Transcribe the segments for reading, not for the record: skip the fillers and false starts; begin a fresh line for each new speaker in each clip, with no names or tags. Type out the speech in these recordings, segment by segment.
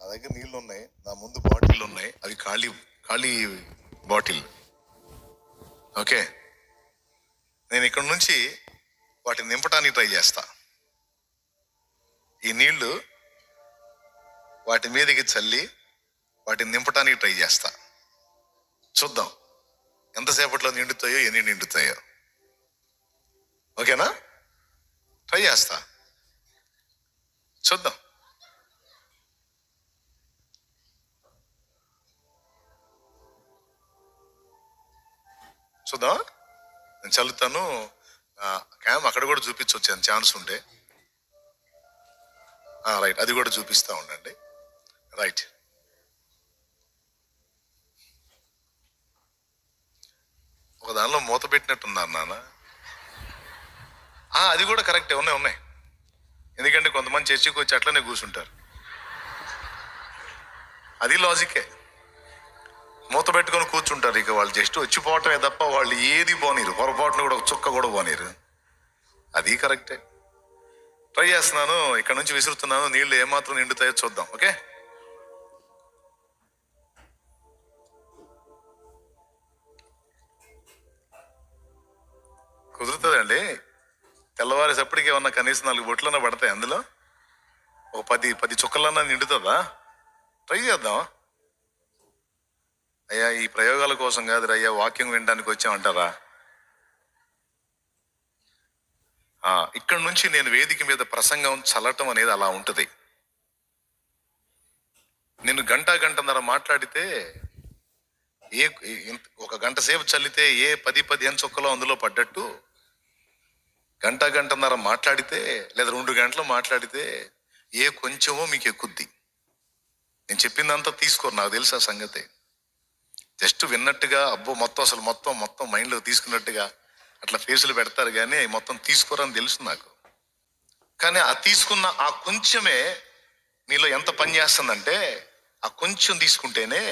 నా దగ్గర నీళ్లు ఉన్నాయి, నా ముందు బాటిల్ ఉన్నాయి, అవి ఖాళీ ఖాళీ బాటిల్. ఓకే, నేను ఇక్కడ నుంచి వాటిని నింపడానికి ట్రై చేస్తా. ఈ నీళ్లు వాటి మీదకి చల్లి వాటిని నింపడానికి ట్రై చేస్తా. చూద్దాం ఎంతసేపట్లో నిండుతాయో, ఎన్ని నిండుతాయో. ఓకేనా? ట్రై చేస్తా, చూద్దాం. చూద్దాం, నేను చల్లుతాను. క్యామ్ అక్కడ కూడా చూపించవచ్చు ఛాన్స్ ఉంటే. రైట్, అది కూడా చూపిస్తా ఉండండి. రైట్, ఒక దానిలో మూత పెట్టినట్టున్నారు నాన్న. అది కూడా కరెక్టే, ఉన్నాయి. ఎందుకంటే కొంతమంది చర్చికి వచ్చి అట్లనే కూర్చుంటారు. అది లాజికే. మూత పెట్టుకొని కూర్చుంటారు. ఇక వాళ్ళు జస్ట్ వచ్చిపోవటమే తప్ప వాళ్ళు ఏది పోనీరు, పొరపాటును కూడా ఒక చుక్క కూడా పోనీరు. అది కరెక్టే. ట్రై చేస్తున్నాను, ఇక్కడ నుంచి విసురుతున్నాను. నీళ్లు ఏమాత్రం నిండుతాయో చూద్దాం. ఓకే, కుదురుతుందండి. తెల్లవారేసప్పటికి ఏమన్నా కనీసం 4 బొట్లన్నా పడతాయి. అందులో ఒక 10 చుక్కలన్నా నిండుతుందా? ట్రై చేద్దాం. అయ్యా, ఈ ప్రయోగాల కోసం కాదు అయ్యా, వాక్యం వినడానికి వచ్చామంటారా? ఇక్కడ నుంచి నేను వేదిక మీద ప్రసంగం చల్లటం అనేది అలా ఉంటుంది. నేను గంటన్నర మాట్లాడితే ఒక గంట సేపు చల్లితే 10-15 చుక్కలో అందులో పడ్డట్టు, గంటన్నర మాట్లాడితే లేదా 2 గంటలు మాట్లాడితే కొంచెమో మీకు ఎక్కుద్ది. నేను చెప్పిందంతా తీసుకోరు, నాకు తెలుసు ఆ సంగతి. జస్ట్ విన్నట్టుగా అబ్బో మొత్తం మైండ్లో తీసుకున్నట్టుగా అట్లా ఫేసులు పెడతారు, కానీ మొత్తం తీసుకోరని తెలుసు నాకు. కానీ ఆ తీసుకున్న ఆ కొంచెమే మీలో ఎంత పని చేస్తుందంటే, ఆ కొంచెం తీసుకుంటేనే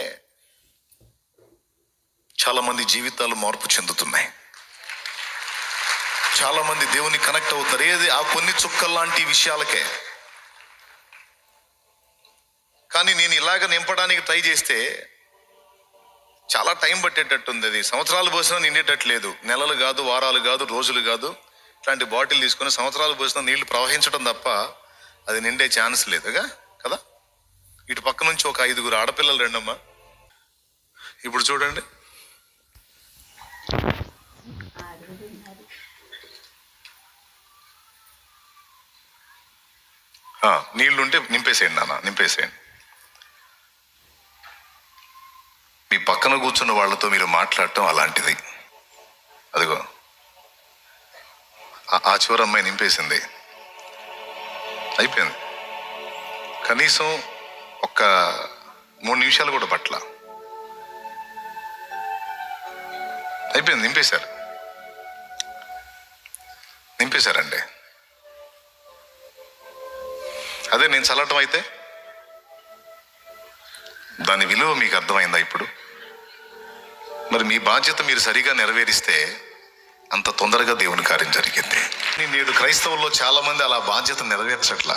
చాలా మంది జీవితాలు మార్పు చెందుతున్నాయి. చాలా మంది దేవుని కనెక్ట్ అవుతారు. ఏది ఆ కొన్ని చుక్కల్లాంటి విషయాలకే. కానీ నేను ఇలాగ నింపడానికి ట్రై చేస్తే చాలా టైం పట్టేటట్టుంది. అది సంవత్సరాలు పోసినా నిండేటట్లేదు. నెలలు కాదు, వారాలు కాదు, రోజులు కాదు. ఇట్లాంటి బాటిల్ తీసుకుని సంవత్సరాలు పోసినా నీళ్లు ప్రవహించడం తప్ప అది నిండే ఛాన్స్ లేదుగా కదా. ఇటు పక్క నుంచి ఒక 5 ఆడపిల్లలు రండమ్మా. ఇప్పుడు చూడండి, నీళ్లుంటే నింపేసేయండి నాన్న, నింపేసేయండి. మీ పక్కన కూర్చున్న వాళ్ళతో మీరు మాట్లాడటం అలాంటిది. అదిగో ఆ చివరి అమ్మాయి నింపేసింది, అయిపోయింది. కనీసం ఒక్క 3 నిమిషాలు కూడా పట్ల అయిపోయింది. నింపేశారండి. అదే నేను చల్లటం అయితే దాని విలువ మీకు అర్థమైందా ఇప్పుడు? మరి మీ బాధ్యత మీరు సరిగా నెరవేరిస్తే అంత తొందరగా దేవుని కార్యం జరిగింది. నేడు క్రైస్తవుల్లో చాలా మంది అలా బాధ్యత నెరవేర్చట్లా.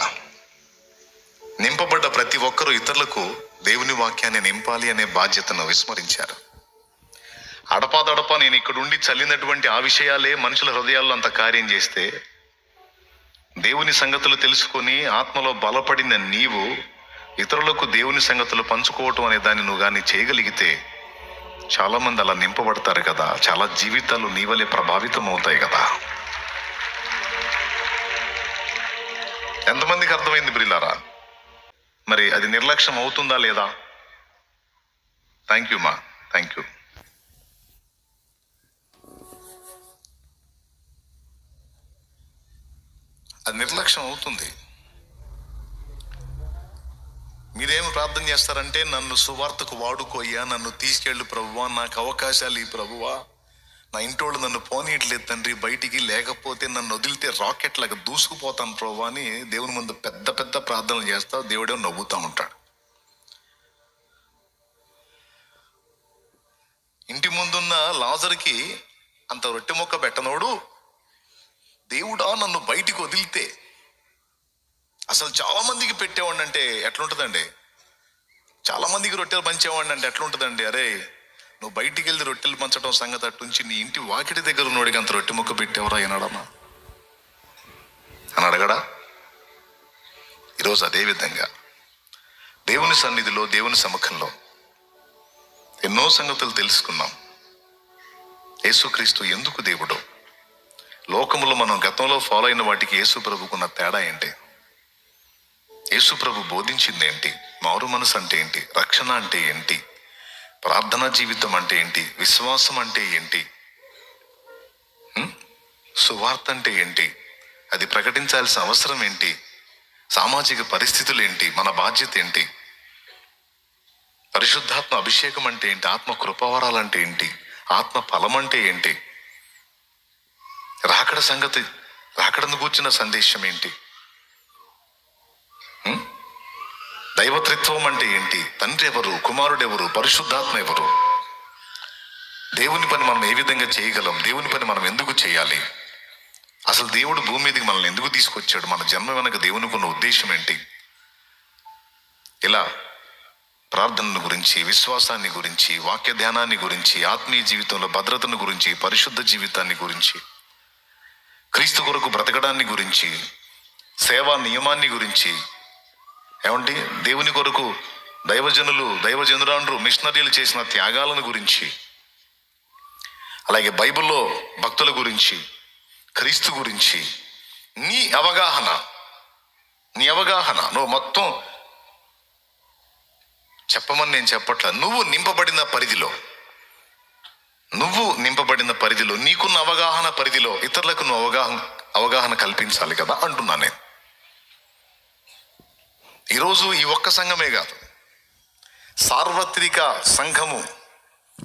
నింపబడ్డ ప్రతి ఒక్కరూ ఇతరులకు దేవుని వాక్యాన్ని నింపాలి అనే బాధ్యతను విస్మరించారు. అడపాదడపా నేను ఇక్కడుండి చల్లినటువంటి ఆ విషయాలే మనుషుల హృదయాల్లో అంత కార్యం చేస్తే, దేవుని సంగతులు తెలుసుకొని ఆత్మలో బలపడిన నీవు ఇతరులకు దేవుని సంగతులు పంచుకోవటం అనే దాన్ని నువ్వు కానీ చేయగలిగితే చాలా మంది అలా నింపబడతారు కదా. చాలా జీవితాలు నీ వలె ప్రభావితం అవుతాయి కదా. ఎంతమందికి అర్థమైంది బ్రిలారా? మరి అది నిర్లక్ష్యం అవుతుందా లేదా? థ్యాంక్ యూ మా, థ్యాంక్ యూ. అది నిర్లక్ష్యం అవుతుంది. మీరేమి ప్రార్థన చేస్తారంటే, నన్ను సువార్తకు వాడుకోయ్యా, నన్ను తీసుకెళ్ళు ప్రభువా, నాకు అవకాశాలు ఈ ప్రభువా, నా ఇంటోళ్ళు నన్ను పోనీయట్లేదు తండ్రి బయటికి, లేకపోతే నన్ను వదిలితే రాకెట్ లాగా దూసుకుపోతాను ప్రభువా అని దేవుని ముందు పెద్ద పెద్ద ప్రార్థనలు చేస్తా. దేవుడే నవ్వుతూ ఉంటాడు. ఇంటి ముందున్న లాజరుకి అంత రొట్టె మొక్క పెట్టనోడు, దేవుడా నన్ను బయటికి వదిలితే, అసలు చాలా మందికి పెట్టేవాడిని అంటే ఎట్లుంటుందండి? చాలా మందికి రొట్టెలు పంచేవాడిని అంటే ఎట్లా ఉంటుందండి? అరే, నువ్వు బయటికి వెళ్ళి రొట్టెలు పంచడం సంగతి అట్టుంచి నీ ఇంటి వాకిటి దగ్గర ఉన్నోడికి అంత రొట్టె ముక్క పెట్టేవరా అన్నాడమ్మా అని అడగడా? ఈరోజు అదే విధంగా దేవుని సన్నిధిలో, దేవుని సముఖంలో ఎన్నో సంగతులు తెలుసుకున్నాం. యేసుక్రీస్తు ఎందుకు దేవుడు, లోకములో మనం గతంలో ఫాలో అయిన వాటికి యేసు ప్రభుకున్న తేడా ఏంటి, యేసు ప్రభు బోధించింది ఏంటి, మారు మనసు అంటే ఏంటి, రక్షణ అంటే ఏంటి, ప్రార్థనా జీవితం అంటే ఏంటి, విశ్వాసం అంటే ఏంటి, సువార్త అంటే ఏంటి, అది ప్రకటించాల్సిన అవసరం ఏంటి, సామాజిక పరిస్థితులు ఏంటి, మన బాధ్యత ఏంటి, పరిశుద్ధాత్మ అభిషేకం అంటే ఏంటి, ఆత్మ కృపావరాలు అంటే ఏంటి, ఆత్మ ఫలం అంటే ఏంటి, రాకడ సంగతి, రాకడను కూర్చున్న సందేశం ఏంటి, దైవత్రిత్వం అంటే ఏంటి, తండ్రి ఎవరు, కుమారుడు ఎవరు, పరిశుద్ధాత్మ ఎవరు, దేవుని పని మనం ఏ విధంగా చేయగలం, దేవుని పని మనం ఎందుకు చేయాలి, అసలు దేవుడు భూమి మీదకి మనల్ని ఎందుకు తీసుకొచ్చాడు, మన జన్మ వెనక దేవునికి ఉన్న ఉద్దేశం ఏంటి, ఇలా ప్రార్థనను గురించి, విశ్వాసాన్ని గురించి, వాక్య ధ్యానాన్ని గురించి, ఆత్మీయ జీవితంలో భద్రతను గురించి, పరిశుద్ధ జీవితాన్ని గురించి, క్రీస్తు కొరకు బ్రతకడాన్ని గురించి, సేవా నియమాన్ని గురించి, ఏమంటే దేవుని కొరకు దైవజనురాండ్రు మిషనరీలు చేసిన త్యాగాలను గురించి, అలాగే బైబిల్లో భక్తుల గురించి, క్రీస్తు గురించి నీ అవగాహన నువ్వు మొత్తం చెప్పమని నేను చెప్పట్లా. నువ్వు నింపబడిన పరిధిలో నీకున్న అవగాహన పరిధిలో ఇతరులకు నువ్వు అవగాహన కల్పించాలి కదా అంటున్నా నేను. ఈరోజు ఈ ఒక్క సంఘమే కాదు, సార్వత్రిక సంఘము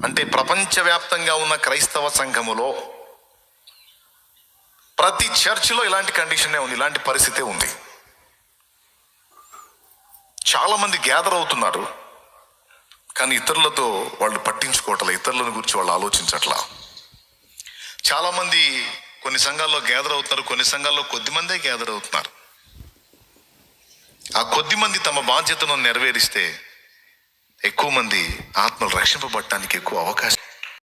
అంటే ప్రపంచవ్యాప్తంగా ఉన్న క్రైస్తవ సంఘములో ప్రతి చర్చిలో ఇలాంటి కండిషనే ఉంది, ఇలాంటి పరిస్థితే ఉంది. చాలా మంది గ్యాదర్ అవుతున్నారు, కానీ ఇతరులతో వాళ్ళు పట్టించుకోవట్లే, ఇతరులను గురించి వాళ్ళు ఆలోచించట్లా. చాలా మంది కొన్ని సంఘాల్లో గ్యాదర్ అవుతున్నారు, కొన్ని సంఘాల్లో కొద్దిమందే గ్యాదర్ అవుతున్నారు. ఆ కొద్ది మంది తమ బాధ్యతను నెరవేరిస్తే ఎక్కువ మంది ఆత్మలు రక్షింపబడటానికి ఎక్కువ అవకాశం.